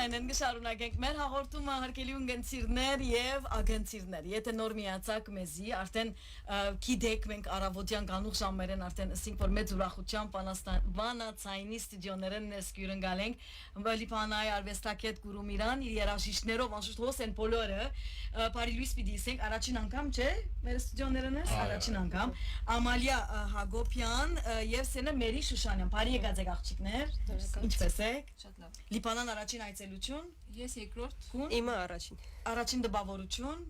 Այնեն գշարունակենք մեր հաղորդումը հարգելի ունգընցիրներ եւ ագընցիրներ եթե նոր միացակ մեզի արդեն գիտեք մենք առավոտյան գանուխ ժամերեն արդեն ասենք որ մեծ ուրախությամբ վանացայինի ստուդիոներն նեսկյուրն գալենք Լիբանանի արվեստագետ Գուրումիրան իր երաժիշտներով անշուշտ հոսեն բոլորը բարի լույս պիտի ասենք առաջին անգամ չէ մեր ստուդիոներն էս առաջին անգամ Ամալիա Հագոպյան եւ Սենա Մերի Շուշանյան բարի եկած եք աղջիկներ ինչպես եք Շատ լավ Լիբանան առաջին այցելություն Ես երկրորդ Իմը առաջին դպավորություն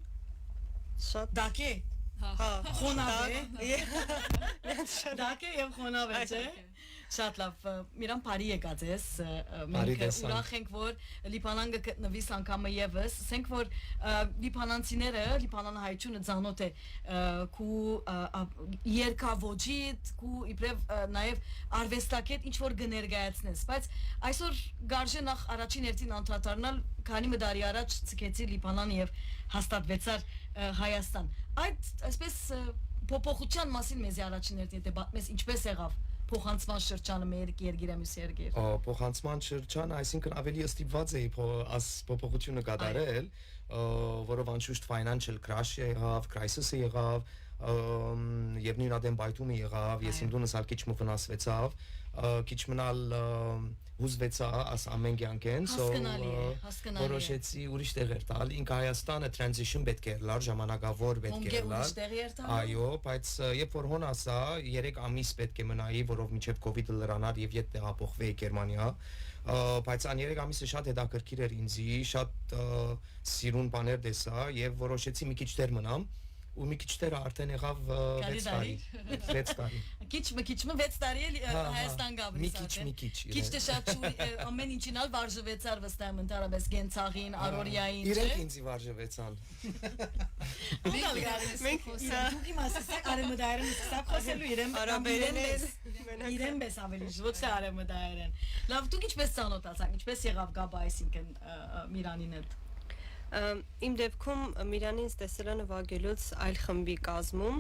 Շատ դակե Հա խոնավ է դակե եւ խոնավ է չէ Շատ լավ Միրան բարի եկած ես մենք ուրախ ենք որ Լիբանան գտնվի անգամը եւս ասենք որ լիբանանցիները լիբանան հայությունը ցանոթ է քու երկավոջիտ քու իբրև նաեւ արվեստագետ ինչ որ կներկայացնես բայց այսօր գարժե նախ առաջին երթին անդրադառնալ քանի մդարի առաջ ցկեցի Լիբանան եւ հաստատվեցար Հայաստան այդ այսպես փոփոխության մասին մեզ առաջին երթին եթե մեզ ինչպես եղավ փոխանցման շրջանը մեր երգիրամյուս երգեր փոխանցման շրջանը այսինքն ավելի ստիպված էի փոփոխությունը կատարել որով անշուշտ financial crash եղավ crisis եղավ եւ նույնադեմ բայթումը եղավ ես ինձ ալ քիչ մվնասվեցավ քիչ մնալ հուզվեցա աս ամեն կյանքեն որոշեցի ուրիշ տեղեր տալ ինք Հայաստանը transition պետք է լար ժամանակավոր պետք է լար այո բայց երբ որ հոն ասա 3 ամիս պետք է մնայի որով մինչև COVID-ը լրանար եւ ետ տեղափոխվեի Գերմանիա բայց ան 3 ամիսը շատ հետաքրքիր էր ինձի շատ սիրուն բաներ տեսա եւ որոշեցի մի քիչ դեր մնամ ու մի քիչ դեր արդեն եղավ 6 տարի քիչ 6 տարի Հայաստան գաբրիս մի քիչ քիչ դե շատ ամեն ինչին ալ վարժվեցար վստահ ընդհանրապես գենցաղին արորիային իրենք ինձի վարժվեցան մենք դուքի մասը արեմդայրեն սկսավ խոսելու իրեն բես ավելի ոչ թե արեմդայրեն լավ դուք ինչպես ծանոթացաք ինչպես եղավ գաբա այսինքն Միրանին հետ Իմ դեպքում Միրանին տեսել եմ նվագելուց այլ խմբի կազմում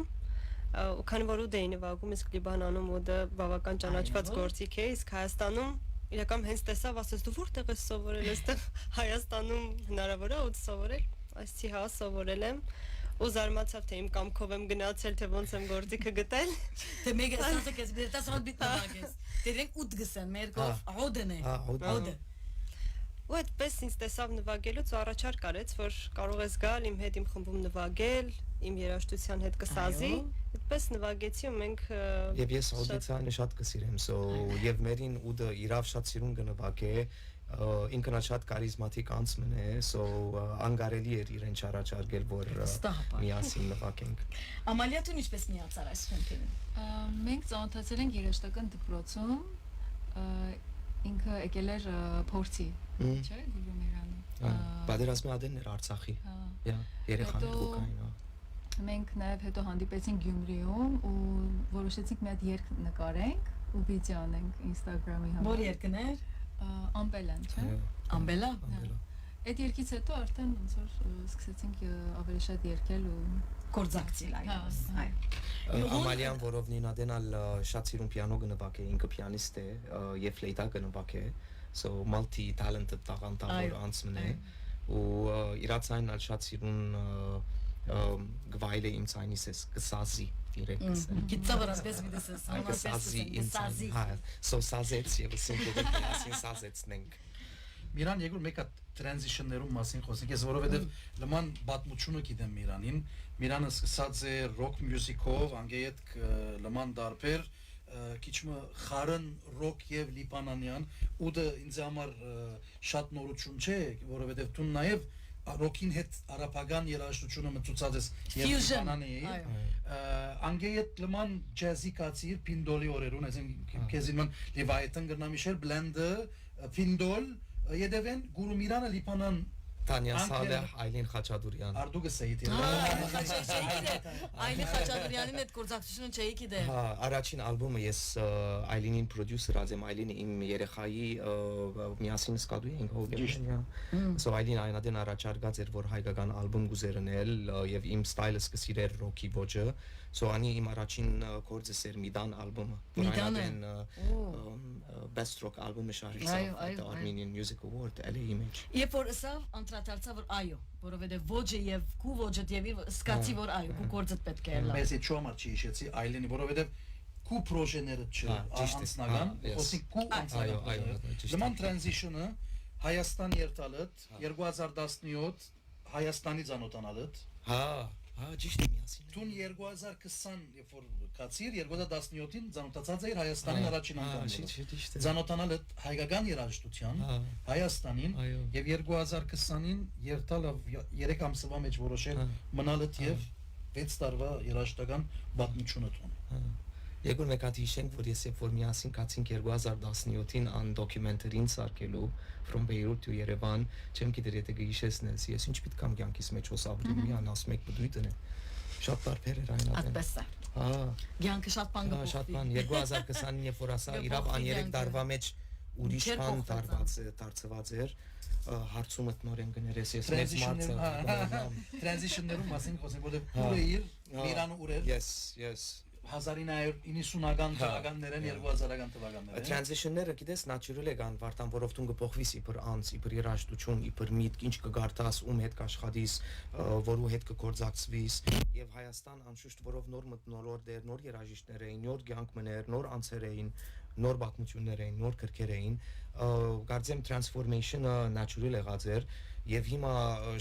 ու քանի որ ուդ էի նվագում իսկ Լիբանանում ուդը բավական ճանաչված գործիք է իսկ Հայաստանում իրական հենց տեսավ ասես դու որտեղ ես սովորել այստեղ Հայաստանում հնարավոր է ուդ սովորել այսի հա սովորել եմ ու զարմացավ թե իմ կամքով եմ գնացել թե ոնց եմ գործիքը գտել թե մեկ ասած ես դեռ տասոտ բիտնագես դերենք ուդ գսեն մերկով աղոդն է աղոդը Ու այդպես ինձ տեսավ նվագելուց ու առաջարկ արեց, որ կարող ես գալ իմ հետ իմ խմբում նվագել, իմ երաժշտության հետ կսազի, այդպես նվագեցի ու մենք Եվ ես աուդիցիանը շատ կսիրեմ, եւ մերին ուդը իրավ շատ սիրուն կնվագե, ինքնա շատ կարիզմատիկ անձմն է, անգարելի էր իրեն չառաջարկել, որ միասին նվագենք։ Ամալիա դու ինչպես միացար այս խմբին։ Մենք ծանոթացել ենք երաժշտական դպրոցում ինքը եկել էր փորձի, չէ՞, Գուրումիրանը։ Պատերազմի ադենն էր Արցախի։ Երեխաներ կային, Մենք նաև հետո հանդիպեցինք Գյումրիում ու որոշեցինք մի հատ երգ նկարենք ու վիդեո անենք Instagram-ի համար։ Որ երգն էր։ Ամբելան, չէ՞։ Ամբելա։ Այդ երգից հետո արդեն ոնց որ սկսեցինք ավելի շատ երգել ու գործակցել այո։ Ամալիան որով նինադենալ շատ սիրուն պիանո կնվագե, ինքը պիանիստ է եւ ֆլեյտա կնվագե, multi talented տաղանդավոր անձն է ու իրացային ալ շատ սիրուն գվայլը իմ ցայնիս է կսազի դիրեկս։ Գիտա որպես վիդեսս, սազի, հա, սազեց եւ ասենք դեպի սազեցնենք։ Միրան եկուր մեկ հատ transition-ներում մասին խոսենք, ես որովհետև լման պատմությունը գիտեմ Միրանին, Միրանը սկսած է rock music-ով, անգեյետ լման դարբեր, քիչմը խարն rock եւ լիբանանյան, ու դա ինձ համար շատ նորություն չէ, որովհետև դու նաեւ rock-ին հետ արաբական երաժշտությունը մտածած ես Լիբանանի, անգեյետ լման jazz-ի կացիր Pindol-ի օրերուն, այսինքն քեզին Leviathan գրնամիշել blend-ը Pindol Եդևեն Գուրումիրանը Լիբանան Տանյա Սալեհ Այլին Խաչատուրյան Արդուգը Սեյդի Այլի Խաչատրյանին այդ գործակցությունը չէի գիտե։ Հա, առաջին ալբոմը ես Այլինին պրոդյուսեր ածեմ, Այլին իմ երեխայի միասին սկադու էինք հոգեբանյա։ So Այլին այնադեն առաջարկած էր, որ հայկական ալբոմ գուզերնել եւ իմ ստայլը սկսիրեր ռոքի ոճը։ So անի իմ առաջին գործս էր Միդան ալբոմը։ Միդանը։ Best Rock ալբոմը շարժիչ Այո, Armenian Music Award, LA Image։ Երբ որ սա անդրադարձա որ այո, որովհետեւ ոճը եւ քու ոճը եւ սկացի որ այո, քու գործդ պետք է լա։ Մեզ այդ շոմար չի հիշեցի Այլենի, որովհետև քու պրոժեները չէ, անձնական, խոսի քու անձնական։ Նման transition-ը Հայաստան երթալդ 2017 Հայաստանի ցանոթանալդ։ Հա, ճիշտ է միասին։ Տուն 2020 երբ որ կացիր 2017-ին ցանոթացած էր Հայաստանին առաջին անգամ։ Ցանոթանալը հայկական երաժշտության Հայաստանին եւ 2020-ին երթալը 3 ամսվա մեջ որոշել մնալդ եւ 6 տարվա երաժշտական պատմությունը տուն։ Եգուր մեկ հատ հիշենք, որ ես երբ որ միասին կացինք 2017-ին ան դոկումենտարին սարքելու from Beirut to Yerevan, չեմ գիտեր եթե գիշեսնես, ես ինչ պիտի կամ կյանքիս մեջ հոսաբրի միան ասում եք բդույթն է։ Շատ տարբեր էր այն ադեն։ Այդպես է։ Հա։ Կյանքը շատ բան կփոխվի։ Շատ բան 2020-ին երբ որ ասա իրավ ան 3 տարվա մեջ ուրիշ բան դարձված էր, հարցումդ նորեն գներես ես մեծ մարդը։ Transition-ներում մասին խոսենք, որտեղ ուրը իր Իրանը ուրեր։ Yes 1990-ական թվականներն 2000-ական թվականներն Transition-ները գիտես natural է կան վարտան որով դու կփոխվիս իբր անց իբր երաժշտություն իբր միտք ինչ կգարտաս ում հետ կաշխատիս որու հետ կգործակցվիս եւ Հայաստան անշուշտ որով նոր մտնոլորտ էր նոր երաժիշտներ էին նոր կյանքներ նոր անձեր էին նոր պատմություններ էին նոր քրքեր էին կարծեմ transformation-ը natural եղած էր եւ հիմա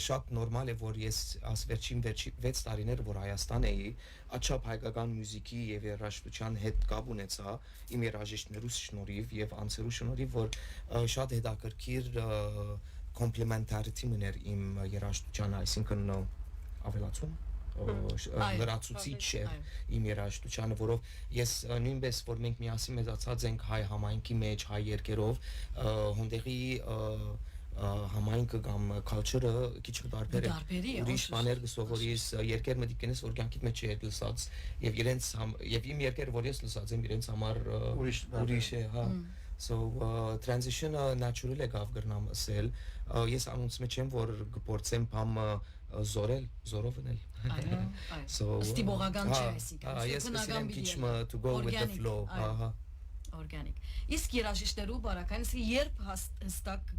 շատ նորմալ է որ ես աս վերջին 6 տարիներ որ Հայաստան էի աչափ հայկական մյուզիկի եւ երաժշտության հետ կապ ունեցա իմ երաժիշտներուս շնորհիվ եւ անձերու շնորհիվ որ շատ հետաքրքիր complementarity մներ իմ երաժշտության այսինքն ավելացում լրացուցիչ է իմ երաժշտությանը որով ես նույնպես որ մենք միասին մեծացած ենք հայ համայնքի մեջ հայ երկերով հոնդերի համայնքը կամ culture-ը քիչ տարբեր է ուրիշ բաներ կսովորես երկեր մտիկ կենես որ կյանքիդ մեջ է լսած եւ իրենց եւ իմ երկեր որ ես լսած եմ իրենց համար ուրիշ է հա so transition-ը natural է գավ գրնամ ասել ես անոնց մեջ եմ որ գործեմ բամ զորով նել այո ստիբողական չէ այսինքն ես կսիրեմ քիչ to go with the flow ահա օրգանիկ իսկ երաժիշտներու բարակայինս երբ հստակ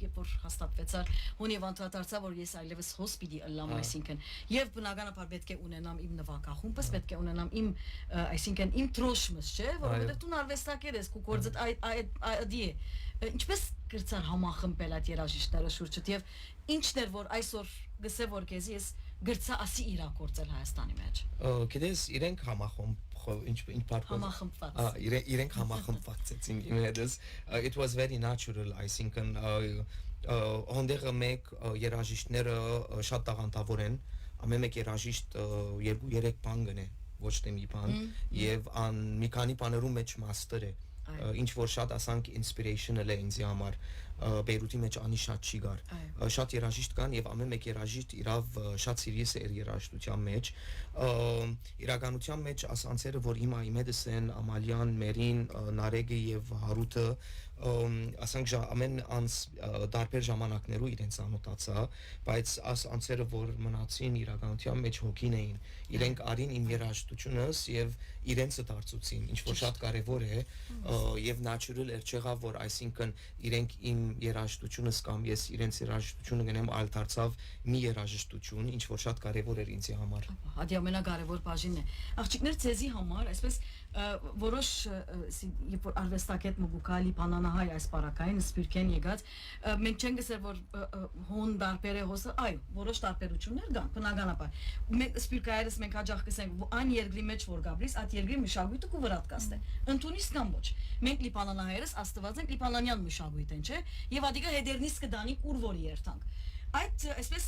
երբ որ հաստատվեցար հունիվ անդրադարձա որ ես այլևս հոսպիտի ըլլամ այսինքն եւ բնականաբար պետք է ունենամ իմ նվագախումբս պետք է ունենամ իմ այսինքն իմ տրոշմս չէ որովհետեւ դու արվեստագետ ես քու գործդ այդի է ինչպես գրծար համախմբել այդ երաժիշտները շուրջդ եւ ինչն էր որ այսօր գսե որ քեզ ես գրծա ասի իրակորցել Հայաստանի մեջ գիտես իրենք ինչ համախմբված իրենք համախմբված են իմ հետս it was very natural այսինքն հոնդերը մեկ երաժիշտները շատ տաղանդավոր են ամեն մեկ երաժիշտ 2-3 բան գնե ոչ թե մի բան եւ մի քանի բաներու մեջ master է ինչ որ շատ ասանք inspirational է ինձ համար Բեյրութի մեջ անի շատ չի գար շատ երաժիշտ կան եւ ամեն մեկ երաժիշտ իրավ շատ սիրիես է երաժշտության մեջ իրականության մեջ ասանցերը որ հիմա իմ հետս են Ամալյան, Մերին, Նարեգը եւ Հարութը ասանք ամեն անց դարբեր ժամանակներու իրենց անոտացա բայց անցերը որ մնացին իրականության մեջ հոգին էին իրենք արին իմ երաժշտությունս եւ իրենցը դարձուցին ինչ որ շատ կարեւոր է եւ natural էր չեղավ որ այսինքն իրենք իմ երաժշտությունս կամ ես իրենց երաժշտությունը գնեմ այլ դարձավ մի երաժշտություն ինչ որ շատ կարեւոր էր ինձ համար հատի ամենակարևոր բաժինն է աղջիկներ ցեզի համար այսպես որոշ երբ որ արվեստագետ մուգուկալի բանանահայ այս բարակային սպիրկեն եկած մենք չենք ասել որ հոն դարբեր է հոսը այո որոշ տարբերություններ կան բնականաբար մենք սպիրկայերս մենք հաջող կսենք այն երկրի մեջ որ գաբրիս այդ երկրի մշակույթը կու վրատ կաստե ընդունիս կամ ոչ մենք լիբանանահայերս աստված ենք լիբանանյան մշակույթ են չէ եւ ադիգա հետերնից կդանի ուր որ երթանք այդ այսպես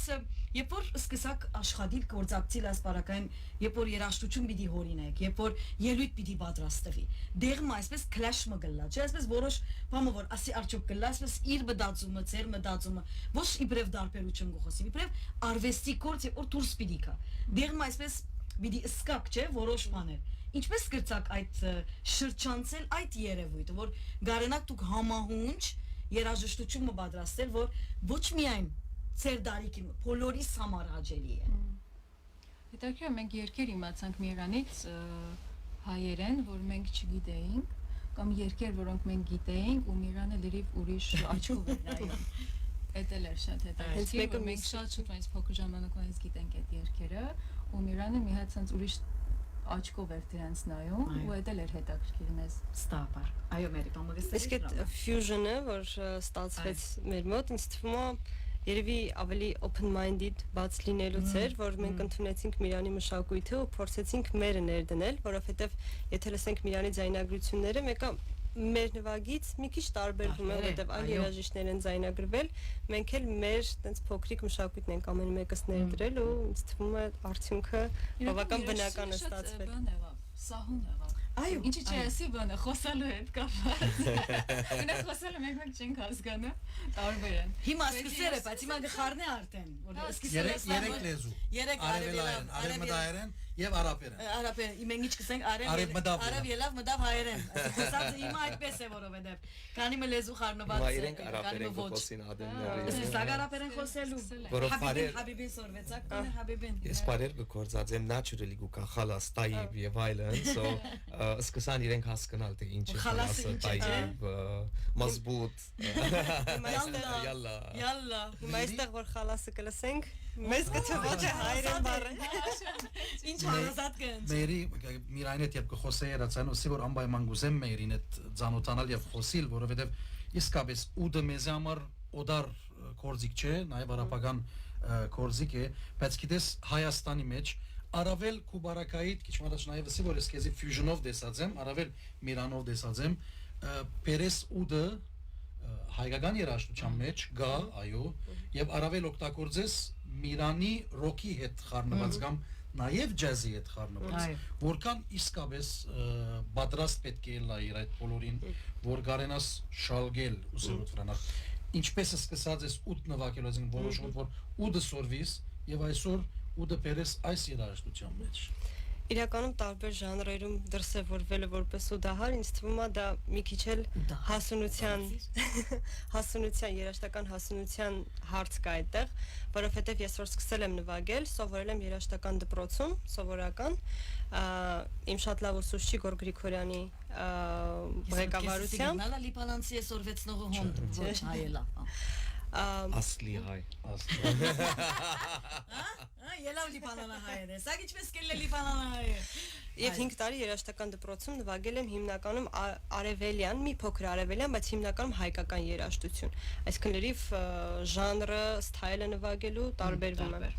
երբ որ սկսակ աշխատել գործակցել այս բարակային երբ որ երաժշտություն պիտի հորինեք երբ որ ելույթ պիտի պատրաստվի դեղը այսպես քլաշ մգլա չէ այսպես որոշ բամը որ ասի արդյոք գլա այսպես իր մտածումը ձեր մտածումը ոչ իբրև դարբերություն գողոսի իբրև արվեստի գործ երբ որ դուրս պիտի գա դեղը այսպես պիտի սկակ չէ որոշ բաներ։ Ինչպես կրծակ այդ շրջանցել այդ երևույթը, որ գարենակ դուք համահունչ երաժշտություն պատրաստել, որ ոչ միայն ծեր դարիքին, բոլորիս համար հաճելի է։ Հետաքրքիր է, մենք երկեր իմացանք Միրանից հայերեն, որ մենք չգիտեինք, կամ երկեր, որոնք մենք գիտեինք, ու Միրանը լրիվ ուրիշ աչքով էր նայում։ Էդ էլ էր շատ հետաքրքիր, որ մենք շատ շուտ այնպես փոքր ժամանակվանից գիտենք այդ երկերը, ու Միրանը մի հատ sense ուրիշ աչքով էր դրանց նայում, ու էդ էլ էր հետաքրքիր մեզ։ Ստապար։ Այո, մերի բամագստի։ Իսկ այդ fusion-ը, որ ստացվեց մեր մոտ, ինձ թվում է երևի ավելի open-minded բաց լինելուց էր, որ մենք ընդունեցինք Միրանի մշակույթը ու փորձեցինք մերը ներդնել, որովհետև եթե լսենք Միրանի ձայնագրությունները, մեկը մեր նվագից մի քիչ տարբերվում է, որովհետև այլ երաժիշտներ են ձայնագրվել, մենք էլ մեր տենց փոքրիկ մշակույթն ենք ամեն մեկս ներդրել ու ինձ թվում է արդյունքը բավական բնական է ստացվել։ Սահուն եղավ։ Այո, ինչի՞ չէ, ասի բանը խոսալու հետ կապված։ Ունենք խոսալը մեկ չենք հասկանում, տարբեր են։ հիմա սկսել է, բայց հիմա գխարն է արդեն, որ սկսել է Երեք լեզու։ Երեք Արևելային, արևմտահայերեն եւ արաբերեն։ Արաբերեն, մենք ինչ կսենք Արևմտավ արև ելավ մտավ հայերեն։ Խոսածը հիմա այդպես է որովհետև քանի մը լեզու խառնված Հիմա է, իրենք քանի արաբերեն մը ոչ։ կոկոսին ադեմները։ Իսկ արաբերեն խոսելու։ Որով բարեր Հաբիբին սորվեցակ, Հաբիբին։ Ես բարեր կգործածեմ naturally գուկա խալաս տայիբ եւ այլն, so սկսան իրենք հասկանալ թե ինչ է խալասը տայիբ, մազբուտ, Yalla։ Yalla։ Հիմա այստեղ որ խալասը կլսենք, մեզ կթվա չէ հայերեն բառը։ Ինչ հարազատ կընջ։ Մերի Միրային հետ երբ կխոսեի երացան, ուսի որ անպայման գուզեմ Մերին հետ ծանոթանալ եւ խոսիլ, որովհետեւ իսկապես ուդը մեզ համար օդար կորզիկ չէ, նաեւ արաբական կորզիկ է, բայց գիտես Հայաստանի մեջ Արավել Քուբարակայիդ քիչ մատաչ նաեւ ուսի որ ես քեզի fusion-ով դեսած եմ, Արավել Միրանով դեսած եմ, Պերես ուդը հայկական երաժշտության մեջ գա, այո, եւ Արավել օգտագործես Միրանի ռոքի հետ խառնված կամ նաև ջազի հետ խառնված, որքան իսկապես պատրաստ պետք է լա իր այդ բոլորին, որ գարենաս շալգել ուսերոտ վրանալ։ Ինչպես է սկսած ես ուտ նվագելու, այսինքն որոշում որ ուտը սորվիս եւ այսօր ուտը բերես այս երաժշտության մեջ։ Իրականում տարբեր ժանրերում դրսևորվելը որպես ուդահար ինձ թվում է դա մի քիչ էլ հասունության երաժշտական հասունության հարց կա այդտեղ, որովհետև ես որ սկսել եմ նվագել, սովորել եմ երաժշտական դպրոցում, սովորական, իմ շատ լավ ուսուցչի Գոր Գրիգորյանի ղեկավարությամբ Նալա լիպանանցի է սորվեցնողը հոն, ոչ հայելա։ Ասլի հայ։ Ելավ լիպանանա հայերը, սա ինչպես կել է լիպանանա հայը։ Եվ 5 տարի երաժշտական դպրոցում նվագել եմ հիմնականում արևելյան, մի փոքր արևելյան, բայց հիմնականում հայկական երաժշտություն։ Այսինքն լրիվ ժանրը, սթայլը նվագելու տարբերվում է։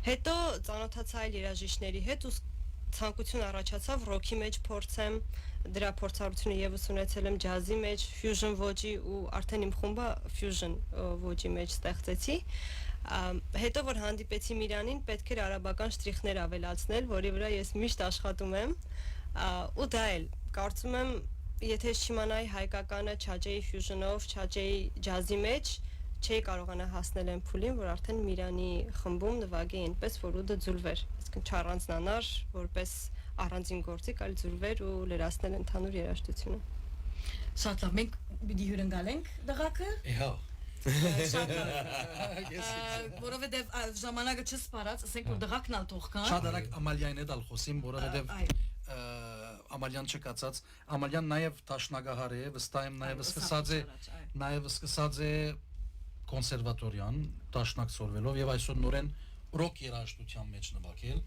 Հետո ծանոթացա այլ երաժիշտների հետ ու ցանկություն առաջացավ ռոքի մեջ փորձեմ, դրա փորձառությունը եւս ունեցել եմ ջազի մեջ, fusion ոճի ու արդեն իմ խումբը fusion ոճի մեջ ստեղծեցի։ Հետո որ հանդիպեցի Միրանին, պետք էր արաբական շտրիխներ ավելացնել, որի վրա ես միշտ աշխատում եմ, ու դա էլ կարծում եմ, եթե ես չիմանայի հայկականը չաճեի fusion-ով, չաճեի ջազի մեջ, չէի կարողանա հասնել այն փուլին, որ արդեն Միրանի խմբում նվագեի այնպես, որ ուդը ձուլվեր, այսինքն չառանձնանար որպես առանձին գործիք, այլ ձուլվեր ու լրացնել ընդհանուր երաժշտությունը։ Շատ լավ, մենք պիտի հյուրընկալենք դղակը։ Իհա։ Շատ լավ։ Որովհետև ժամանակը չսպարած, ասենք որ դղակն ալ թող կան։ Շատ արագ Ամալիային հետ ալ խոսիմ, որովհետև Ամալյան չկացած, Ամալյան նաև տաշնագահար է, վստահ եմ նաև սկսած է կոնսերվատորիան տաշնակ սորվելով եւ այսօր նորեն ռոք երաժշտության մեջ նվագել,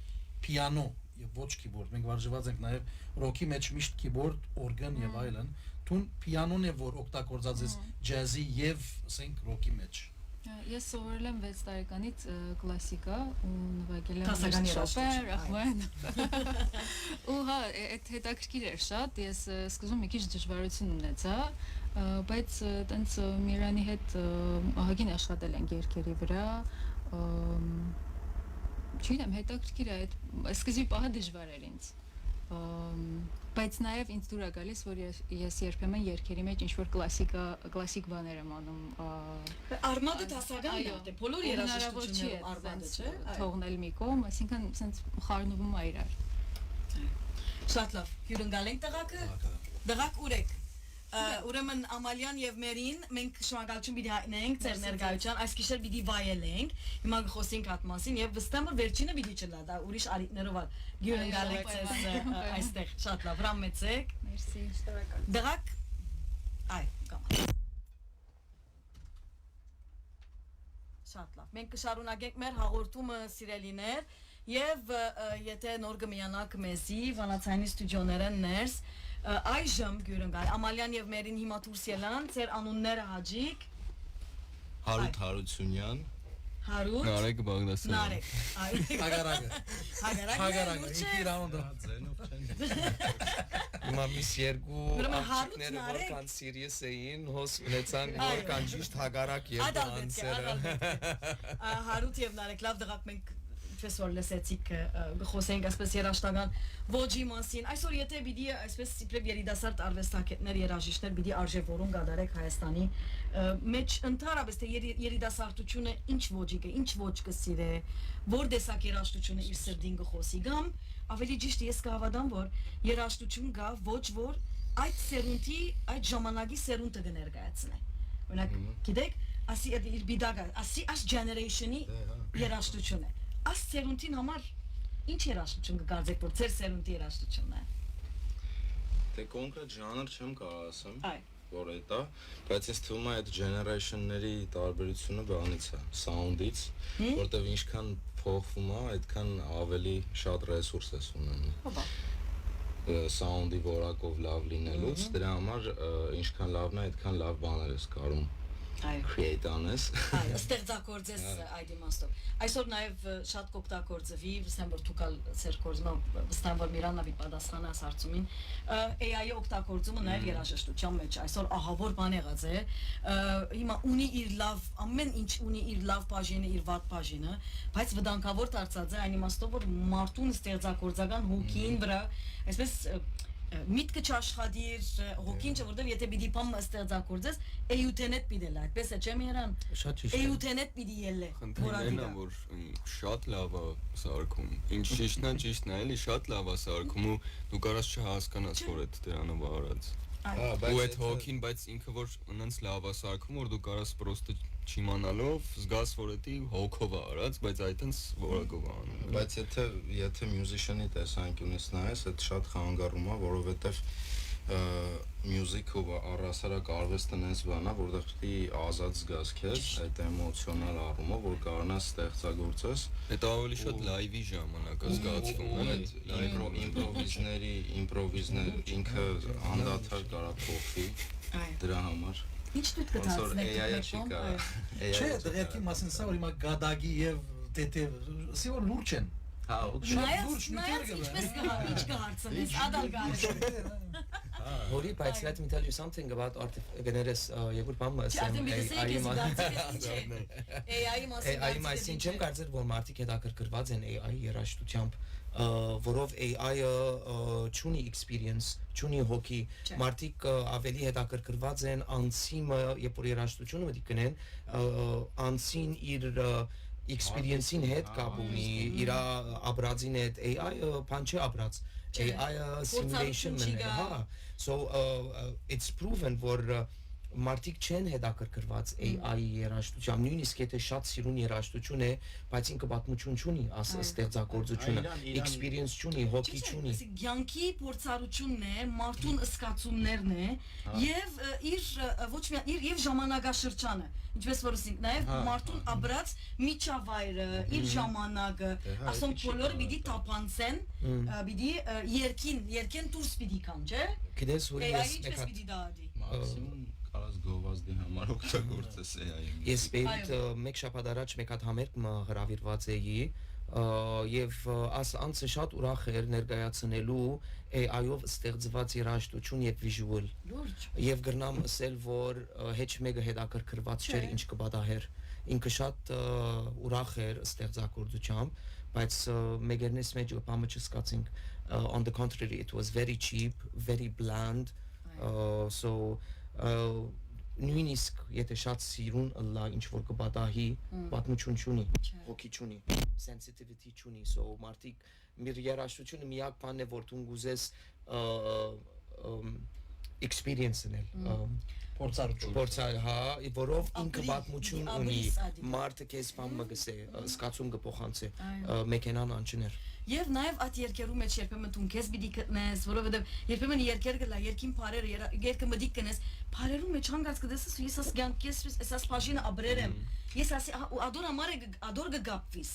պիանո եւ ոչ կիբորդ, մենք վարժված ենք նաեւ ռոքի մեջ միշտ կիբորդ, օրգան եւ այլն, տուն պիանոն է որ օգտագործած է ջազի եւ ասենք ռոքի մեջ։ Ես սովորել եմ 6 տարեկանից կլասիկա ու նվագել եմ Դասական Շոպեն, Ռախման։ Ու հա, այդ հետաքրքիր էր շատ, ես սկզբում մի քիչ դժվարություն ունեցա, բայց տենց Միրանի հետ ահագին աշխատել ենք երգերի վրա, չգիտեմ, հետաքրքիր է, այդ սկզբի պահը դժվար էր ինձ։ բայց նաև ինձ դուր է գալիս, որ ես երբեմն երգերի մեջ ինչ-որ կլասիկ բաներ եմ անում։ Արմադը դասական է, դե բոլոր երաժշտություններում արմադը չէ։ Թողնել մի կողմ, այսինքն սենց խառնվում է իրար։ Շատ լավ, հյուրընկալ ենք տղաքը։ Դղակ ուրեք։ Ուրեմն Ամալյան եւ Մերին մենք շնորհակալություն պիտի հայտնենք ձեր ներկայության, այս գիշեր պիտի վայելենք։ Հիմա խոսենք այդ մասին եւ վստահ եմ վերջինը պիտի չլա, դա ուրիշ արիտներով հյուրընկալ եք ձեզ այստեղ։ Շատ լավ, հրամեցեք։ Մերսի, շնորհակալ։ Դղակ այ կամ։ Շատ լավ։ Մենք կշարունակենք մեր հաղորդումը սիրելիներ եւ եթե նոր կմիանաք մեզի Վանացյանի ստուդիոներն ներս այժմ գյուրընկալ Ամալյան եւ Մերին հիմա դուրս ելան ձեր անունները հաջիկ Հարութ Հարությունյան Հարութ Նարեկ Բաղդասարյան Նարեկ Հագարակը ինքի ռաունդը Հիմա միս երկու Ուրեմն Հարութ աղջիկները Նարեկ որքան սիրիես էին, հոս ունեցան որքան ճիշտ հագարակ եւ անսերը։ Հարութ եւ Նարեկ լավ դղակ մենք ինչպես որ լսեցիք խոսենք այսպես երաշտական ոճի մասին այսօր եթե պիտի այսպես իբրև երիտասարդ արվեստագետներ երաժիշտներ պիտի արժևորում կատարեք Հայաստանի մեջ ընդհանրապես թե երիտասարդությունը ինչ ոճի կը ինչ ոճ կսիրե որ տեսակ երաժշտությունը իր սրտին կխոսի կամ ավելի ճիշտ ես կհավատամ որ երաժշտություն կա ոչ որ այդ սերունդի այդ ժամանակի սերունդը կներկայացնե օրինակ գիտեք ասի իր բիդագա ասի as generation-ի երաժշտություն է Այս սերունդին համար ինչ երաժշտություն կգարձեք, որ ձեր սերունդի երաժշտությունն է։ Դե կոնկրետ ժանր չեմ կարող ասեմ, Այ։ որ դա, բայց ինձ թվում է այդ generation-ների տարբերությունը բանից է, sound-ից, որտեղ ինչքան փոխվում է, այդքան ավելի շատ ռեսուրս ես ունենում։ Հոբա։ Sound-ի որակով լավ լինելուց, դրա համար ինչքան լավն է, այդքան լավ բաներ ես կարում Այո։ create անես։ Այո, ստեղծագործես այդ իմաստով։ Այսօր նաև շատ կօգտագործվի, վստահ որ դուք ձեր կորզումը վստահ որ Միրանավի պատասխանը ասարցումին AI-ի օգտագործումը նաև երաժշտության մեջ այսօր ահավոր բան եղած է։ Հիմա ունի իր լավ, ամեն ինչ ունի իր լավ բաժինը, իր վատ բաժինը, բայց վտանգավոր դարձած է այն իմաստով որ մարդուն ստեղծագործական հոգին վրա, այսպես միտքը չաշխատիր հոգին չէ որտեվ եթե պիտի բամ ստեղծագործես էյուտենետ պիտի լա այդպես է չէ Միran Շատ ճիշտ է։ էյուտենետ պիտի ելլե Խնդիրն է որ շատ լավ է սարքում ինչ ճիշտն է էլի շատ լավ է սարքում ու դու կարաս չհասկանաս որ այդ դրանով արած ու այդ հոգին բայց ինքը որ ունենց լավ է սարքում որ դու կարաս պրոստը չիմանալով զգաս որ դա հոգով է արած բայց այդտենց որակով է անում բայց եթե musician-ի տեսանկյունից նայես այդ շատ խանգարում է որովհետև music-ով առհասարակ արվեստն այնպես բան է որտեղ պետք է ազատ զգաս քեզ այդ էմոցիոնալ առումով որ կարողանաս ստեղծագործես դա ավելի շատ լայվի ժամանակ է զգացվում էլի իմպրովիզներ ինքը անդադար կարա փոխվի դրա համար Ինչ դուք կդասնեք AI-ը չի կարա Չէ, դերքի մասին սա որ հիմա գադագի եւ տետև սի որ լուրջ են Հա, Նայած ինչպես ինչ կհարցնես, ադալ գարես Hori, բայց let me tell you something about generes երկու բան AI-ի մասին չեմ կարծել որ մարդիկ հետաքրքրված են AI-ի երաժշտությամբ որով AI-ը չունի experience, չունի հոգի, մարդիկ ավելի հետաքրքրված են անցիմը, երբ որ երաժշտությունը պետք է գնեն, անցին իր experience-ին հետ կապ ունի, իր ապրածին հետ AI-ը բան չի ապրած, AI-ը simulation է, հա, so it's proven որ մարդիկ չեն հետաքրքրված AI-ի երաժշտությամբ, նույնիսկ եթե շատ սիրուն երաժշտություն է, բայց ինքը պատմություն չունի, ստեղծագործությունը, experience չունի, հոգի չունի։ Ցանկի փորձառությունն է, մարդուն ըսկացումներն է եւ իր ոչ միայն իր եւ ժամանակաշրջանը, ինչպես որ ասենք, նաեւ մարդուն ապրած միջավայրը, իր ժամանակը, ասում բոլորը պիտի տապանցեն, պիտի երկեն դուրս պիտի կան, չէ՞։ Գիտես, որ ես մաքսիմում կարաս գովազդի համար օգտագործես AI-ը։ Ես Բեյրութ մեկ շաբաթ առաջ մեկ հատ համերգ հրավիրված էի եւ անցը շատ ուրախ էր ներկայացնելու AI-ով ստեղծված երաժշտություն եւ վիժուալ։ Եվ գրնամ ասել, որ հեչ մեկը հետաքրքրված չէր ինչ կբադահեր։ Ինքը շատ ուրախ էր ստեղծագործությամբ, բայց մեգերնես մեջ բամը չսկացինք on the contrary it was very cheap very bland so նույնիսկ եթե շատ սիրուն լա ինչ որ կբադահի պատմություն չունի հոգի չունի sensitivity չունի so մարդիկ մեր երաժշտությունը միակ բանն է որ դու գուզես experience-ն էլ փորձար հա որով ինքը պատմություն ունի մարդը քեզ բան մգսե սկացում կփոխանցի մեքենան անջներ Եվ նաև այդ երկերու մեջ երբեմն դու քեզ պիտի գտնես, որովհետև երբեմն երկեր գլա, երկին բարերը, երկը մդիկ կնես, բարերու մեջ հանգած կդեսես, ես աս գանկես, ես փաշինը աբրերեմ, ես ասի ադոր ամարը ադոր գգապվիս,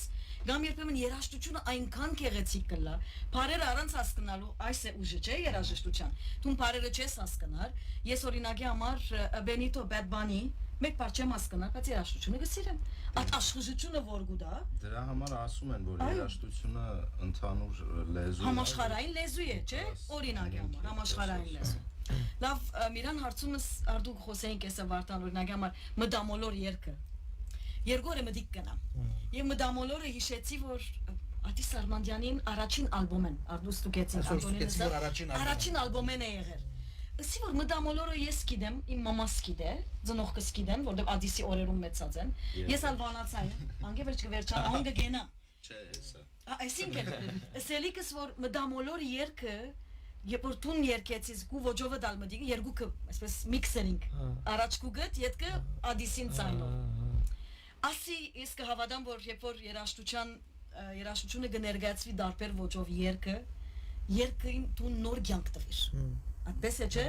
գամ երբեմն երաժշտությունը այնքան գեղեցիկ կլա, բարերը առանց հասկանալու, այս է ուժը չէ երաժշտության, դու բարերը չես հասկանար, ես օրինակի համար Benito Bad Bunny մեկ բար չեմ հասկանալ, բայց երաժշտությունը գսիրեմ։ Այդ աշխուժությունը որ գուտա։ Դրա համար ասում են, որ երաժշտությունը ընդհանուր լեզու է։ Համաշխարհային լեզու է, չէ՞։ Օրինակի համար համաշխարհային լեզու։ Լավ, Միրան հարցումս արդուք խոսեինք էսը Վարդան օրինակի համար մդամոլոր երգը։ Երգորը մդիկ կնա։ Եվ մդամոլորը հիշեցի, որ Ատիս Արմանդյանին առաջին ալբոմեն, արդուս ստուգեցին Անտոնինը առաջին ալբոմեն է եղել։ Ասի որ մդամոլորը ես գիտեմ, իմ մամաս գիտե, ծնողքս գիտեն, որտեղ Ադիսի օրերում մեծած են։ Ես ալբանացային, անգևեր չվերջան, անգը գենա։ Չէ, հեսա։ Այսինքն, ասելիքս որ մդամոլոր երգը, երբ որ տուն երգեցից գու ոճովը դալ մդիկ, երգուքը, այսպես միքսերինգ, առաջ գուգտ, ետքը Ադիսին ցայնով։ Ասի ես կհավատամ, որ երբ որ երաժշտությունը կներկայացվի դարբեր ոճով երգին տուն նոր կյանք տվիր։ Այդպես է չէ,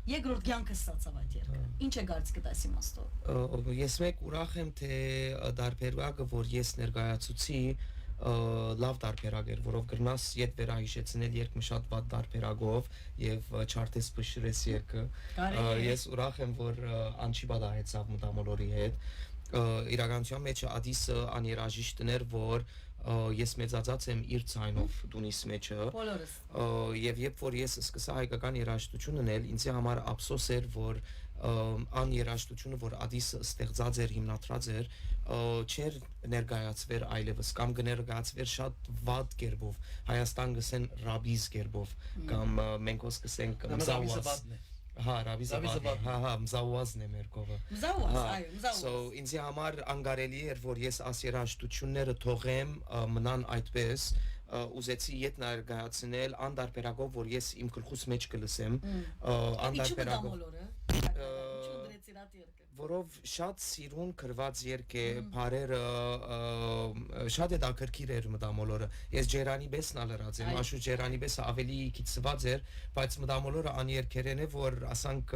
երկրորդ կյանքը ստացավ այդ երգը։ Ինչ է գարցիկը այս իմաստով։ Ես մեկ ուրախ եմ, թե դարբերակը, որ ես ներկայացուցի, լավ դարբերակ էր, որով գրնաս ետ վերահիշեցնել երգը շատ վատ դարբերակով եւ չարտես փշրես երգը։ Ես ուրախ եմ, որ անչի բադահեցավ մտամոլորի հետ։ Իրականության մեջ Ադիսը աներաժիշտն էր, որ ես մեծացած եմ իր ցայնով դունիս մեջը եւ երբ որ ես սկսա հայկական երաժշտություն ունել ինձ համար ափսոս էր որ ան երաժշտությունը որ Ադիսը ստեղծած էր հիմնադրած էր չեր ներկայացվեր այլևս կամ կներկայացվեր շատ վատ կերպով Հայաստան գսեն ռաբիզ կերպով կամ մենք կսենք մզավազ Հա, մզավազն է մեր կողը Մզավազ So, ինձ համար անգարելի էր, որ ես աս երաժշտությունները թողեմ մնան այդպես ուզեցի ետ ներկայացնել անդարբերակով, որ ես իմ գլխուս մեջ կլսեմ անդարբերակով որով շատ սիրուն գրված երգ է բարերը շատ է դակրքիր էր մտամոլորը ես ջերանի բեսն ալրած եմ աշու ջերանի բեսը ավելի քիծված էր բայց մտամոլորը աներքերեն է որ ասանք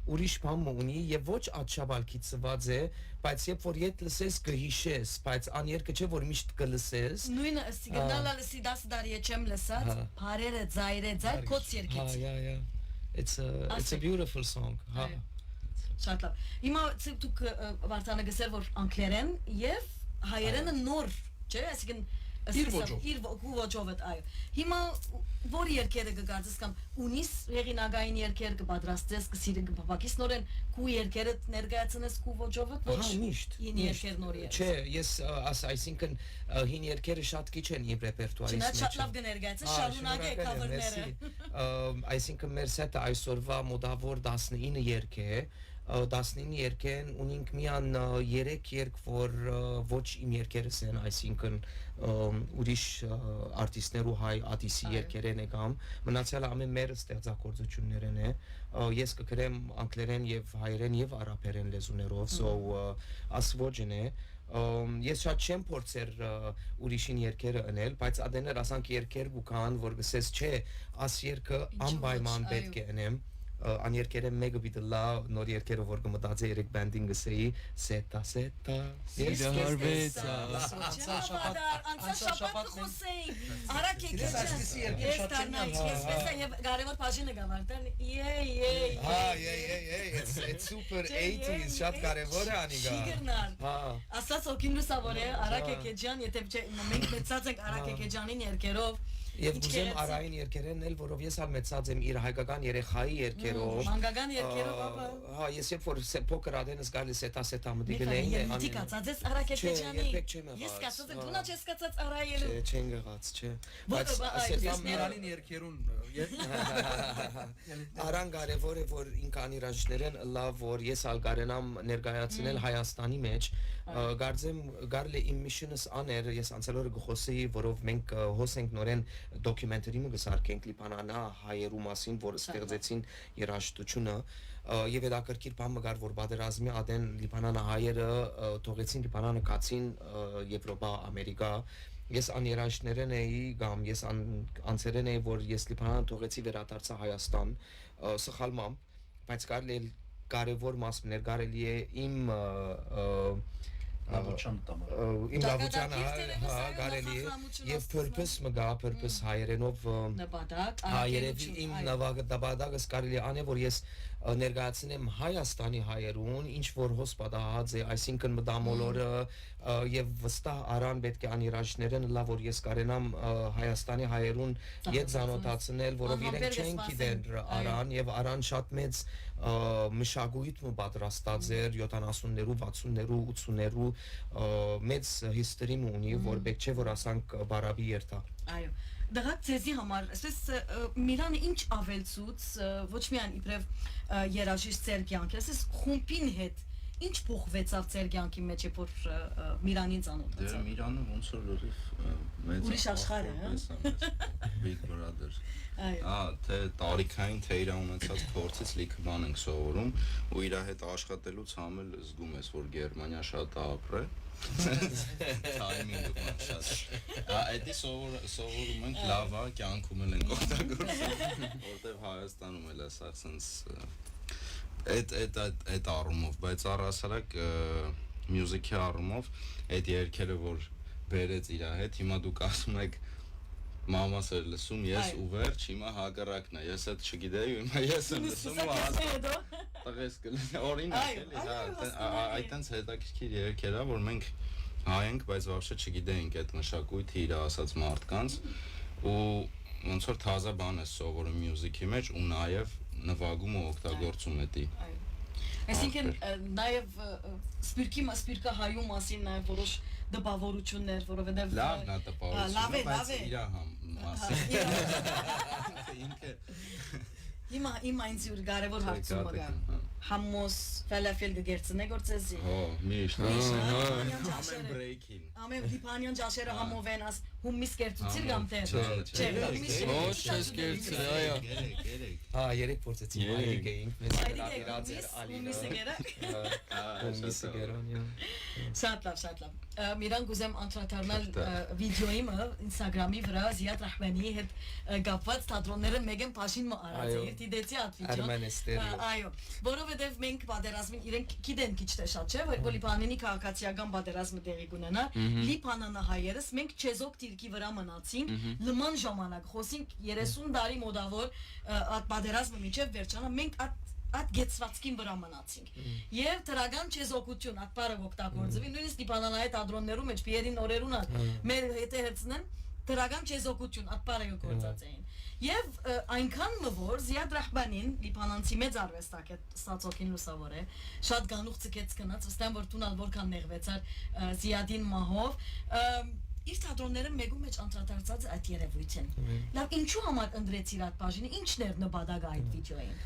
ուրիշ բան ունի եւ ոչ աչաբալ քիծված է բայց երբ որ ետ լսես կհիշես բայց աներքը չէ որ միշտ կլսես նույնը սիգնալը լսի 10 տարի չեմ լսած բարերը ձայր կոց երգից It's a beautiful song ha Շատ լավ։ Հիմա դուք Վարդանը գսեր որ անգլերեն եւ հայերենը նոր, չէ՞, այսինքն իր ոճով այո։ Հիմա որ երկերը կգարձես կամ ունիս հեղինակային երկեր կպատրաստես, կսիրեն կփակես նորեն քու երկերը ներկայացնես քու ոճով ոչ միշտ։ Հին երկեր նոր է։ Չէ, ես այսինքն հին երկերը շատ քիչ են իմ ռեպերտուարից մեջ։ Շատ լավ կներկայացես, շարունակեք կավերները։ Այսինքն մեր սետը այսօրվա մոդավոր 19 երգ է 19 երկեն ունենք միան 3 երգ որ ոչ իմ երկերս են այսինքն ուրիշ արտիստներ ու հայ ադիսի երկերեն է կամ մնացյալը ամեն մեր ստեղծագործություններն է ես կգրեմ անգլերեն եւ հայերեն եւ արաբերեն լեզուներով so ասվոջն է ես շատ չեմ փորձեր ուրիշին երկերը անել բայց ադեներ ասանք երկեր գուքան որ գսես չէ աս երկը անպայման պետք է անեմ Աներքերը մեկը բիդլա նոր երկերը որ կմտածի երեք բանդինգը սեի սետա Ես հարվեցա Անցա շաբաթ խոսեին Արակ եկեք ես տարնայք ես վեսա եւ կարևոր բաժինը գավարտան It's super 80s շատ կարևոր է անիգա Շիգրնար Ասած օքին լուսավոր է Արակ եկեջան եթե մենք մեծած ենք Արակ եկեջանին երկերով Եվ գուզեմ արային երկերեն էլ, որով ես ալ մեծած եմ իր հայկական երեխայի երկերով։ Մանկական երկերով ապա։ Հա, ես երբ որ փոքր ադենս գալիս սետա մտի Միքայել, գնային։ դի կացածես Արաքեչյանի։ երբեք չեմ եղած։ Ես կացած եմ, դու նա չես կացած Արայելու։ Չեն եղած, չէ։ Բայց Ես Միրանին երկերուն Արան կարևոր է որ ինքան իրաժներեն լավ որ ես ալ կարենամ ներկայացնել Հայաստանի մեջ գարձեմ գարլե իմ միշնս աներ ես անցյալ օրը գխոսի որով մենք հոսենք նորեն դոկումենտարի մը գսարքենք Լիբանանա հայերու մասին որ ստեղծեցին երաժշտությունը եւ հետաքրքիր բան մգար որ բادرազմի ադեն Լիբանանա հայերը թողեցին Լիբանանը կացին Եվրոպա Ամերիկա ես աներաշներեն էի կամ ես անցերեն էի որ ես Լիբանան թողեցի վերադարձա Հայաստան սխալմամբ բայց կարևոր մաս ներկարելի է իմ իմ լավության կարելի է եւ purpose մգա purpose հայերենով նպատակ երևի իմ նպատակս կարելի է որ ես ներկայացնեմ Հայաստանի հայերուն ինչ որ հոս պատահած է այսինքն մտամոլորը եւ վստահ արան պետք է անիրաժներն լավ որ ես կարենամ Հայաստանի հայերուն ետ զանոթացնել որով իրենք չեն գիտեր արան եւ արան շատ մեծ մշակույթ ու պատրաստած էր 70-ներու 60-ներու 80-ներու մեծ history ունի որ պետք չէ որ ասանք բարաբի երթա այո դրանք ցեզի համար ասես Միրանը ինչ ավելցուց ոչ միայն իբրև երաժիշտ ծեր կյանքի ասես խումբին հետ ինչ փոխվեցավ ծեր կյանքի մեջ որ Միրանին ծանոթացավ Դե Միրանը ոնց որ լրիվ մեծ ուրիշ աշխարհ է Big Brother այո թե տարիքային թե իր ունեցած փորձից լիքը բան ենք սովորում ու իր հետ աշխատելուց համել զգում ես որ Գերմանիա շատ ապրել Timing-ը շատ Այդի սովորում ենք լավա կյանքում էլ ենք օգտագործում որտեվ Հայաստանում էլ է սա սենց այդ առումով բայց առհասարակ մյուզիկի առումով այդ երգերը որ բերեց իր հետ հիմա դուք ասում եք Մամաս էր լսում, ես ու վերջ, հիմա հակառակն է, ես այդ չգիտեի, հիմա ես եմ լսում ու տղես կլինի, օրինակ էլի, այդտենց հետաքրքիր երգեր ա, որ մենք հայ ենք, բայց վաբշե չգիտեինք այդ մշակույթը իր ասած մարդկանց ու ոնց որ թազա բան է սովորում մյուզիկի մեջ ու նաև նվագում ու օգտագործում էդի Այսինքն նաև սպիրկա հայու մասին նաև որոշ դպավորություններ, որովհետև լավն է տպավորությունը, բայց իրա մասին ինքը Հիմա ինձ յուր կարևոր հարցում մգա Համոս ֆելաֆել գերցնե գործեզի Հո, միշտ Ամեն բրեյքին Ամեն դիպանյան ջաշերը համովեն աս հումմիս կերծուցիր կամ թե Ոչ չես կերծել, այո Հա, երեք փորձեցի մայրիկ էինք մեզ գրած էր Ալինը հումիսը գերանյա Շատ լավ Միրան գուզեմ անդրադառնալ վիդեոյի մը Instagram-ի վրա Զիադ Ռահմանիի հետ կապված թատրոնները մեգեն փաշին մը արած դիտեցի այդ վիդեոն այո որովհետև մենք պատերազմին իրենք գիտեն քիչ թե շատ չէ որ Լիբանանի քաղաքացիական պատերազմը տեղի կունենա Լիբանանը հայերս մենք չեզոք դիրքի վրա մնացինք լման ժամանակ խոսենք 30 տարի մոտավոր այդ պատերազմը միջև վերջանա մենք այդ գեցվածքին վրա մնացինք եւ դրական չեզոքություն այդ բառը օգտագործվի նույնիսկ Լիբանանայի թատրոններում մեջ Պիերին օրերուն մեր հետը հերցնեն դրական չեզոքություն այդ բառը գործած էին Եվ այնքան մվոր Զիադ Ռահմանին Լիբանանցի մեծ արվեստակ է ստացոքին լուսավոր է շատ գանուխ ցկեց գնաց վստահ որ տունալ որքան նեղվեցար Զիադին մահով իր թատրոնները մեգու մեջ անդրադարձած այդ երևույթին լավ ինչու համար ընտրեցիր այդ բաժինը ինչն էր նպատակը այդ վիդեոյին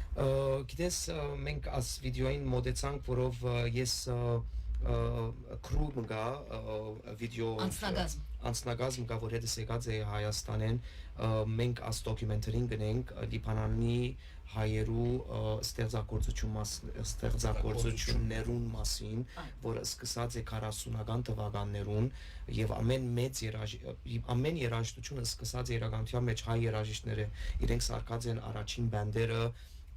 գիտես մենք աս վիդեոյին մոդեցանք որով ես քրու մգա վիդեո անցնագազմ կա որ հետս եկած է Հայաստանեն մենք աս դոկումենտարին գնենք Լիբանանի հայերու ստեղծագործություններուն մասին որը սկսած է 40-ական թվականներուն եւ ամեն երաժշտությունը սկսած է իրականության մեջ հայ երաժիշտները իրենք սարքած են առաջին բանդերը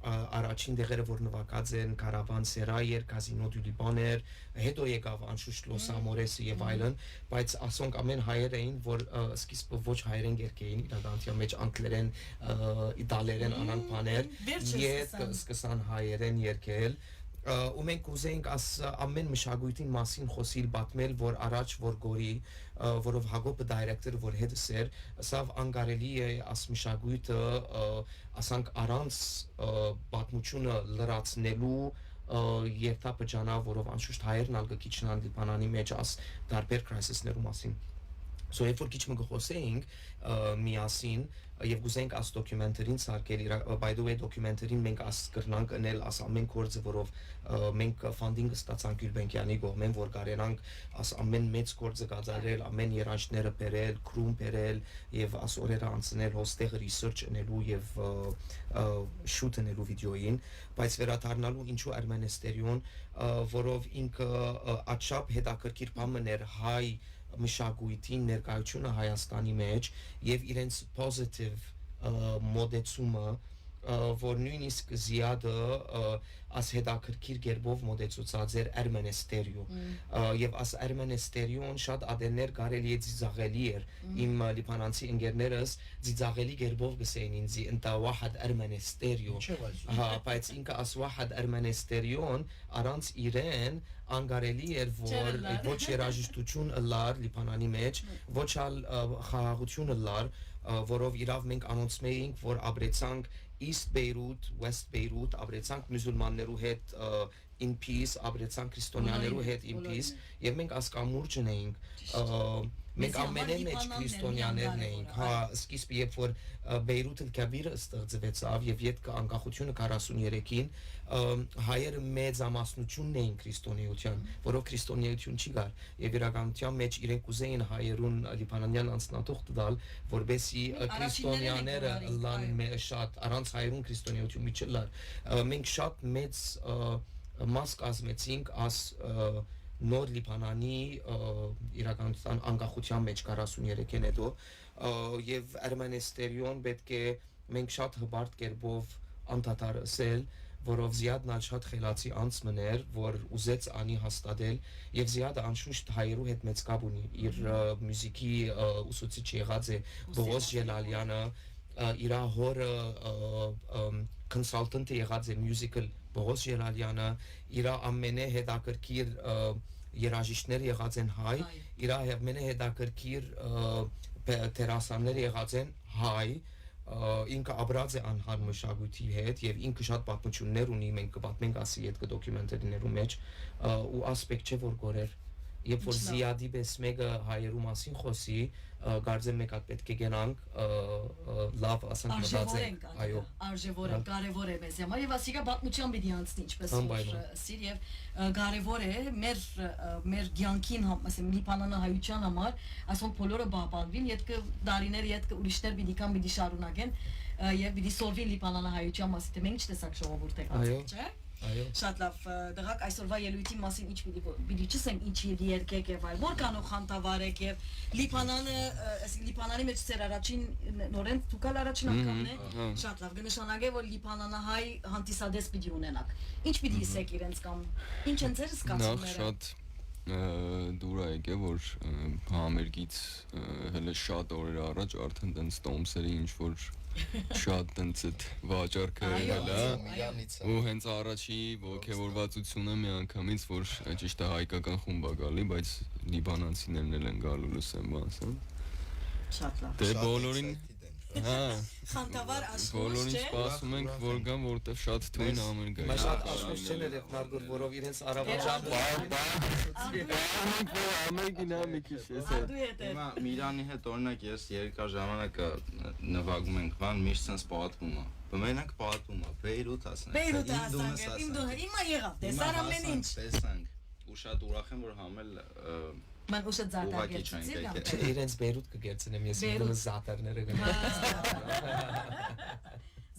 առաջին դեղերը որ նվագած են Կարավան Սերայեր, Կազինո դու Լիբաներ, հետո եկավ անշուշտ Լոս Ամորեսը եւ այլն, բայց ասոնք ամեն հայեր էին, որ սկիզբը ոչ հայերեն երգեին, իրականության մեջ անգլերեն, իտալերեն անան բաներ, ետ սկսան հայերեն երգել ու մենք ուզեինք աս ամեն մշակույթին մասին խոսիլ պատմել, որ առաջ որ գորի, որով Հակոբը դայրեկտորը որ հետս էր, սավ անկարելի է աս մշակույթը ասանք առանց պատմությունը լրացնելու երթապը ջանա, որով անշուշտ հայերն ալ գիչնան Լիբանանի մեջ աս տարբեր crisis-ներու մասին։ So if որ քիչ մը խոսեինք միասին եւ գուզենք աս դոկումենտերին սարքել by the way դոկումենտերին մենք աս կրնանք անել աս ամեն կորձը որով մենք ֆանդինգը ստացանք Գյուլբենկյանի կողմեն որ կարենանք աս ամեն մեծ կորձը կազմել ամեն երաշխները բերել քրում բերել եւ աս օրերը անցնել հոստեղ research անելու եւ shoot անելու վիդեոին բայց վերադառնալու ինչու Արմենստերիոն որով ինքը աչափ հետաքրքիր բաներ հայ մշակույթին ներկայությունը Հայաստանի մեջ եւ իրենց positive մոդեցումը որ նույնիսկ զիադը աս հետաքրքիր գերբով մոդեցուցած էր Արմենստերիո եւ աս Արմենստերիոն շատ ադեններ կարելի է ծիծաղելի էր իմ լիբանանցի ընկերներս ծիծաղելի գերբով գսեին ինձ ընտա վահդ Արմենստերիո հա բայց ինքը աս վահդ Արմենստերիոն առանց իրեն անկարելի էր որ ոչ երաժշտություն լար Լիբանանի մեջ ոչ ալ խաղաղություն լար որով իրավ մենք անոնցմեինք որ ապրեցանք East Beirut, West Beirut, ապրեցանք մուսուլմաններու հետ in peace, ապրեցանք քրիստոնյաներու հետ in peace, եւ մենք ասկամուրջ ունեինք, մենք ամենեն մեջ քրիստոնյաներն էինք, հա, սկիզբ երբ որ Բեյրութը Քաբիրը ստեղծվեցավ եւ յետ անկախությունը 43-ին, հայերը մեծ ամասնությունն էին քրիստոնեության, որով քրիստոնեություն չի գար, եւ իրականության մեջ իրենք ուզեին հայերուն լիբանանյան անձնատուղթ տալ, որբեսի քրիստոնյաները լան շատ առանց հայերուն քրիստոնեություն մի չլար, մենք շատ մեծ մաս կազմեցինք աս նոր Լիբանանի իրականության անկախության մեջ 43-ին հետո եւ Արմենստերիոն պետք է մենք շատ հբարտ կերպով անդադար ասել որով Զիադն ալ շատ խելացի անց մներ որ ուզեց անի հաստատել եւ Զիադը անշուշտ հայերու հետ մեծ կապ ունի իր մյուզիկի ուսուցիչ եղած է Բողոս Ջելալյանը իր հորը consultant եղած է musical Բողոս Ջելալյանը իր ամենե հետաքրքիր երաժիշտներ եղած են հայ իր ամենե հետաքրքիր տերասաններ եղած են հայ ինքը ապրած է անհար մշակույթի հետ եւ ինքը շատ պատմություններ ունի մենք կպատմենք ասի այդ դոկումենտերիներու մեջ ու ասպեկտ չէ որ գորեր երբ որ Զիադի պես մեկը հայերու մասին խոսի գարձեմ մեկ հատ պետք է գնանք լավ ասենք մտածենք այո արժևոր է կարևոր է մեզ համար եւ ասիկա պատմության պիտի անցնի ինչպես որ սիր եւ կարևոր է մեր ցանկին ասեմ Լիբանանը հայության համար ասոնք բոլորը բապանվին յետքը դարիներ յետքը ուրիշներ պիտի կան պիտի շարունակեն եւ պիտի սորվին Լիբանանը հայության մասին թե մենք չտեսակ ժողովուրդ եք ասել չէ Շատ լավ դրակ այսօրվա ելույթի մասին ինչ պիտի չսենք ինչ երկեք եւ այլ որքանով խանդավառեք եւ Լիբանանի մեջ ծեր առաջին նորեն ցուկալ առաջին անգամն է շատ լավ կնշանակե որ Լիբանանահայ հանդիսադես պիտի ունենաք ինչ պիտի իսեք իրենց կամ ինչ են ձեր զգացումները շատ դուր է եկե որ համերգից հələ շատ օրեր առաջ արդեն տենց տոմսերի ինչ որ շատ տենց այդ վաճառքը եղել է ու հենց առաջի ոգևորվածությունը մի անգամից որ ճիշտ է հայկական խումբ է գալի բայց լիբանանցիներն են գալու լսեմ բանս շատ լավ դե բոլորին հա խանդավառ աշխուժ բոլորին սպասում ենք որ գան որտեվ շատ թույն համերգ է շատ աշխուժ չեն երբ նարգոր որով իրենց առավոտ համերգին է մի քիչ Հիմա Միրանի հետ օրինակ ես երկար ժամանակ նվագում ենք բան միշտ sense պատմում է Բեմենակ պատմում է Բեյրութ ասենք Բեյրութ ասենք հիմա եղավ տեսար ամեն ինչ տեսանք ու շատ ուրախ եմ որ համել Ման ուշը զատար գեցի իրենց Բեյրութ կգերցնեմ ես ինքն զատարները գնամ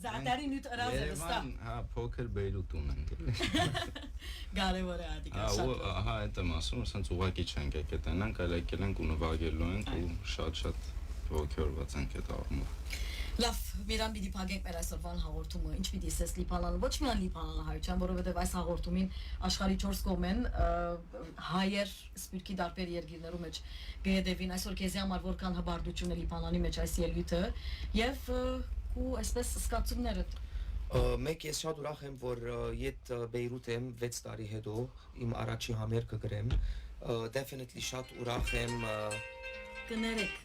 Զատարի նույն ռազը վստահ հա փոքր Բեյրութ ունենք Կարևոր է ադիկա շատ հա այդ եմ ասում ասենց ուղակի չենք եկել տենանք այլ եկել ենք ու նվագելու ենք ու շատ ոգևորված ենք այդ առումով Լավ, Միրան պիտի փակենք մեր այսօրվան հաղորդումը, ինչ պիտի ասես Լիբանանը, ոչ միայն Լիբանանը հայության, որովհետև այս հաղորդումին աշխարհի 4 կողմեն հայեր սպիրկի դարբեր երկիրներու մեջ գեհդեվին այսօր քեզի համար որքան հբարդություն է Լիբանանի մեջ այս ելույթը եւ ու այսպես սկացումները Մեկ ես շատ ուրախ եմ, որ իդ Բեյրութ եմ 6 տարի հետո իմ առաջի համերգը գրեմ։ Definitely շատ ուրախ եմ Կներեք։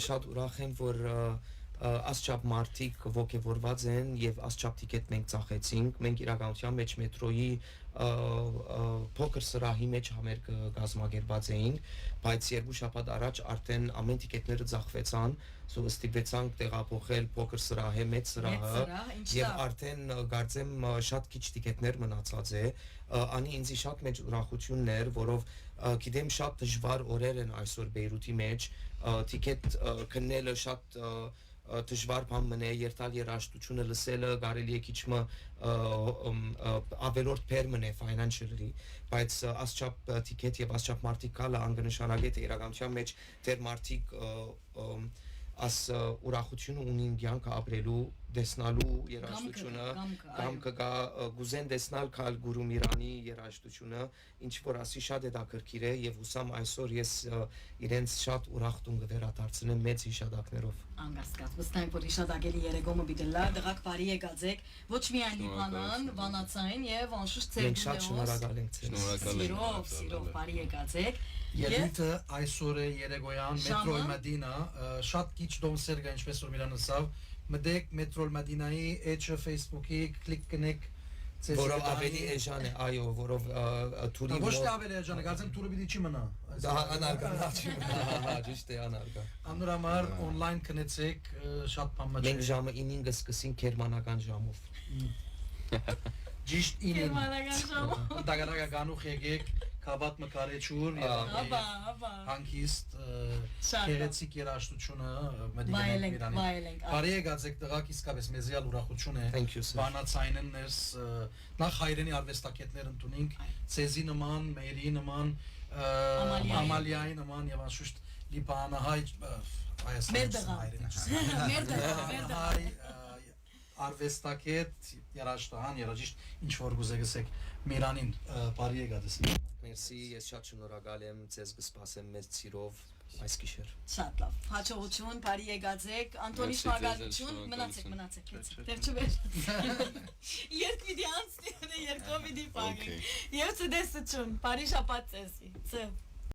շատ ուրախ եմ, որ ասչափ մարդիկ ողջևորված են եւ ասչափ տիկետ մենք ծախեցինք։ Մենք իրականության մեջ մետրոյի փոքր սրահի մեջ համերգը գազմագերված էինք, բայց երկու շաբաթ առաջ արդեն ամեն տիկետները ծախվեցան, so ստիպեցանք տեղափոխել փոքր սրահը մեծ սրահը եւ արդեն գարձեմ շատ քիչ տիկետներ մնացած է, անի ինձ շատ մեծ ուրախությունն էր, որով գիտեմ շատ դժվար օրեր են այսօր Բեյրութի մեջ, տիկետ քննելը շատ դժվար բան մնե երթալ երաժշտությունը լսելը կարելի է քիչ ավելորդ բեր մնե financially բայց ասչափ տիկետ եւ ասչափ մարդիկ կալը անգնշանագետ է իրականության մեջ դեր մարդիկ as ուրախությունը ունին կյանքը ապրելու դեսնալու երաժշտությունը կամքը գա գուզեն դեսնալ քալ գուրու Միրանի երաժշտությունը ինչ որ ասի շատ հետաքրքիր է եւ հուսամ այսօր ես իրենց շատ ուրախ տուն կվերադարձնեմ մեծ հիշադակներով անգասկած վստահ որ հիշադակելի երեգոմը բիդելա դղակ բարի եկածեք ոչ միայն լիբանան վանացային եւ անշուշտ ծեր մենք շատ շնորհակալ ենք ձեզ սիրով բարի եկածեք Ելույթը այսօր է Երեգոյան մետրոյ Մադինա շատ քիչ դոմսեր կա ինչպես որ Միրանը ասավ մտեք մետրոյ Մադինայի էջը Facebook-ի կլիկ կնեք որով ավելի էժան է այո որով թուրի ոչ թե ավելի էժան է գազեմ թուրը պիտի չի մնա դա անարգա չի մնա ճիշտ է անարգա անորամար on-line կնեցեք շատ բան մաչ մենք ժամը 9-ին կսկսենք գերմանական ժամով ճիշտ 9-ին գերմանական ժամով դագարագա գանուխ եկեք Կաբատ մկարեչուր հանգիստ գեղեցիկ երաժշտությունը Մադինայում բարի եկածեք տղաք իսկապես մեզիալ ուրախություն է բանացայինն ներս նախ հայրենի արվեստագետներ ընդունենք ցեզի նման մերի նման ամալիայի նման եւ անշուշտ լիբանահայ հայ արվեստագետ երաժշտահան երաժիշտ ինչ որ գուզեգսեք Միրանին բարի եկածես Մերսի, ես շատ շնորհակալ եմ, ձեզ կսպասեմ մեծ սիրով այս գիշեր։ Շատ լավ։ Հաջողություն, բարի եկածեք, Անտոնի շնորհակալություն, մնացեք։ Դեռ չվեր։ Երբ պիտի անցնի, երկու պիտի պագի։ Եվ ցտեսություն, բարի շաբաթ ձեզ։